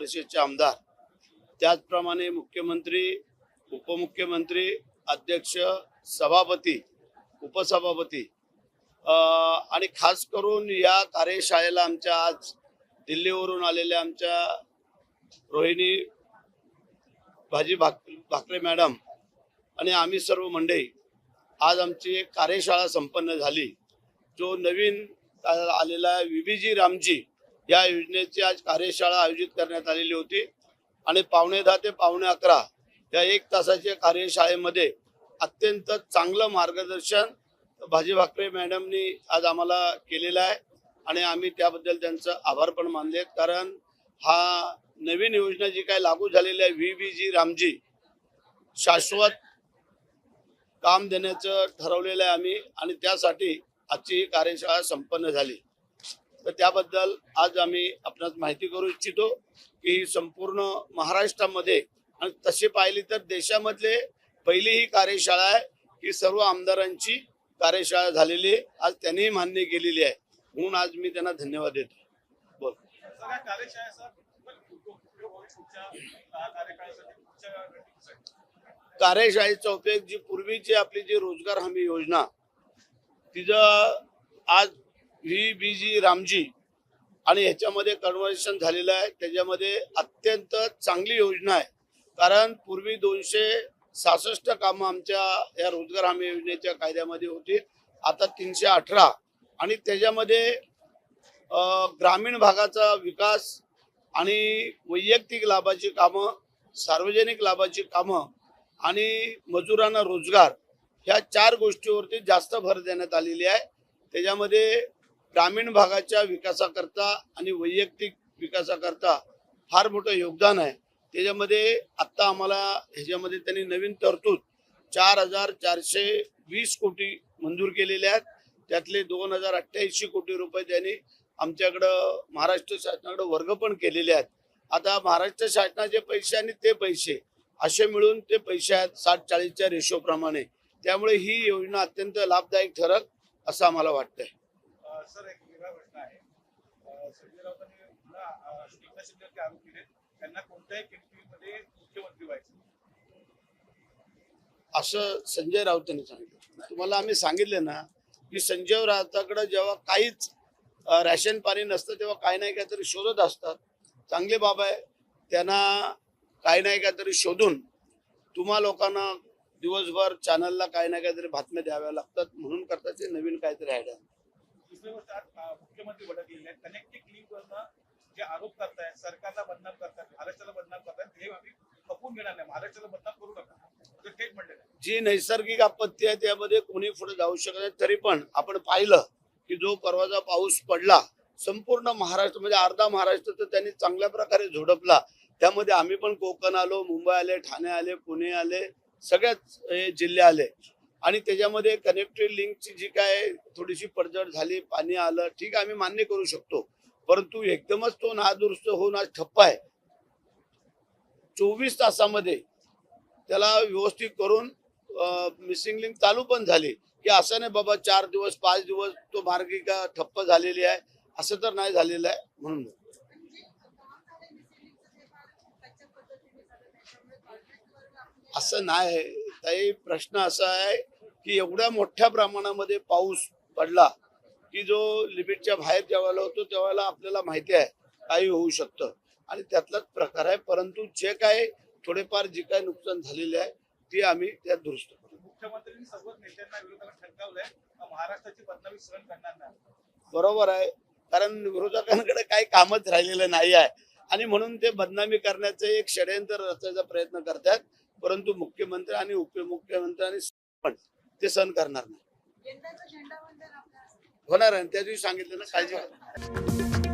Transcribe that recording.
परिषदेचे आमदार, त्याचप्रमाणे मुख्यमंत्री, उपमुख्यमंत्री, अध्यक्ष, सभापती, उपसभापती आणि खास करून या कार्यशाळेला आमच्या आज दिल्लीवरून आलेल्या आमच्या रोहिणी भाकरे मॅडम आणि आम्ही सर्व मंडळी, आज आमची एक कार्यशाळा संपन्न झाली. जो नवीन आलेला VBG रामजी या योजनेची आज कार्यशाळा आयोजित करण्यात आलेली होती आणि 10:15 ते 11:15 या 1 तासाच्या कार्यशाळेमध्ये अत्यंत चांगलं मार्गदर्शन भाकरे मॅडमनी आज आम्हाला केलेलं आहे आणि आम्ही त्याबद्दल त्यांचं आभार पण मानले. कारण हा नवीन योजना जी काय लागू झालेली आहे VBG रामजी, शाश्वत काम देण्याचं ठरवलेलं आहे आम्ही आणि त्यासाठी आजची ही कार्यशाळा संपन्न झाली. तर त्याबद्दल आज आम्ही आपणास माहिती करू इच्छितो की ही संपूर्ण महाराष्ट्रामध्ये आणि तशी पाहिली तर देशामधले पहिली ही कार्यशाळा आहे की सर्व आमदारांची कार्यशाळा झालेली आहे. आज त्यांनी मान्य केलेली आहे, म्हणून आज मी त्यांना धन्यवाद देतो. बोल. कार्यशाळेचा उपयोग जी पूर्वीची आपली जी रोजगार हमी योजना, तिचं आज VBG रामजी आणि ह्याच्यामध्ये कन्व्हर्शन झालेलं आहे. त्याच्यामध्ये अत्यंत चांगली योजना आहे. कारण पूर्वी 266 कामं आमच्या या रोजगार हमी योजनेच्या कायद्यामध्ये होती, आता 318 आणि त्याच्यामध्ये ग्रामीण भागाचा विकास आणि वैयक्तिक लाभाची कामं, सार्वजनिक लाभाची कामं आणि मजुरांना रोजगार, ह्या 4 गोष्टीवरती जास्त भर देण्यात आलेली आहे. त्याच्यामध्ये ग्रामीण भागाच्या विकासाकरता आणि वैयक्तिक विकासाकरता फार मोठं योगदान आहे. त्याच्यामध्ये आत्ता आम्हाला ह्याच्यामध्ये त्यांनी नवीन तरतूद 4,420 कोटी मंजूर केलेले आहेत. त्यातले 2,088 कोटी रुपये त्यांनी आमच्याकडं महाराष्ट्र शासनाकडे वर्ग पण केलेले आहेत. आता महाराष्ट्र शासनाचे पैसे आणि ते पैसे असे मिळून ते पैसे आहेत 60-40च्या रेशो प्रमाणे. त्यामुळे ही योजना अत्यंत लाभदायक ठरल असं आम्हाला वाटतंय. सर, एक वेगळा प्रश्न आहे. संजय राऊतांनी एकनाथ शिंदेचे आरोप केले, त्यांना कोणत्याही किमतीमध्ये मुख्यमंत्री व्हायचं असं संजय राऊतांनी सांगितलं. तुम्हाला आम्ही सांगितले ना की संजय राऊतांकडे जेव्हा काहीच रॅशन पाणी नसतं तेव्हा काही नाही काहीतरी शोधत असतात. चांगले बाबा आहे, त्यांना काही नाही काहीतरी शोधून तुम्हा लोकांना दिवसभर चॅनलला काही ना काहीतरी बातम्या द्याव्या लागतात, म्हणून करतात ते नवीन काहीतरी आयडिया. दुसरी गोष्ट, मुख्यमंत्री भडकलेले आहेत. कनेक्टिंग लिंकवरनं जे आरोप करताय, सरकारला बदनाम करतात, महाराष्ट्राला बदनाम करतात, हे आम्ही खपवून घेणार नाही. महाराष्ट्राला बदनाम करू नका, थेट म्हणले. जी नैसर्गिक आपत्ती आहे त्यामध्ये कोणी पुढे जाऊ शकत नाही. तरी पण आपण पाहिलं की जो परवाचा पाऊस पडला संपूर्ण महाराष्ट्र म्हणजे अर्धा महाराष्ट्र तर त्यांनी चांगल्या प्रकारे झोडपला. त्यामध्ये आम्ही पण कोकण आलो, मुंबई आले, ठाणे आले, पुणे आले, सगळ्याच जिल्हे आले आणि त्याच्यामध्ये कनेक्टिव्ह लिंकची जी काय थोडीशी पडझड झाली, पाणी आलं, ठीक आहे, आम्ही मान्य करू शकतो. परंतु एकदमच तो नादुरुस्त होऊन आज ठप्प आहे. 24 तासामध्ये त्याला व्यवस्थित करून मिसिंग लिंक चालू पण झाली की असं नाही बाबा 4 दिवस 5 दिवस तो मार्गिका ठप्प झालेली आहे, असं तर नाही झालेलं आहे. म्हणून असं नाही ताई. प्रश्न असा आहे की एवढ्या मोठ्या प्रमाणामध्ये पाऊस पडला की जो लिमिटच्या बाहेर जेव्हा होतो तेव्हा आपल्याला माहिती आहे काही होऊ शकतं आणि त्यातलाच प्रकार आहे. परंतु जे काय थोडेफार जे काय नुकसान झालेले आहे ते आम्ही त्यात दुरुस्त करू. मुख्यमंत्र्यांनी सर्व नेत्यांना विरोधाला ठणकावलंय, महाराष्ट्राची बदनामी सहन करणार नाही. बरोबर आहे, कारण विरोधकांकडे काही कामच राहिलेलं नाही आहे आणि म्हणून ते बदनामी करण्याचं एक षडयंत्र रचायचा प्रयत्न करतात. परंतु मुख्यमंत्री आणि उपमुख्यमंत्र्यांनी पण ते सहन करणार नाही. होणार आहे, त्या दिवशी सांगितलं ना, काळजी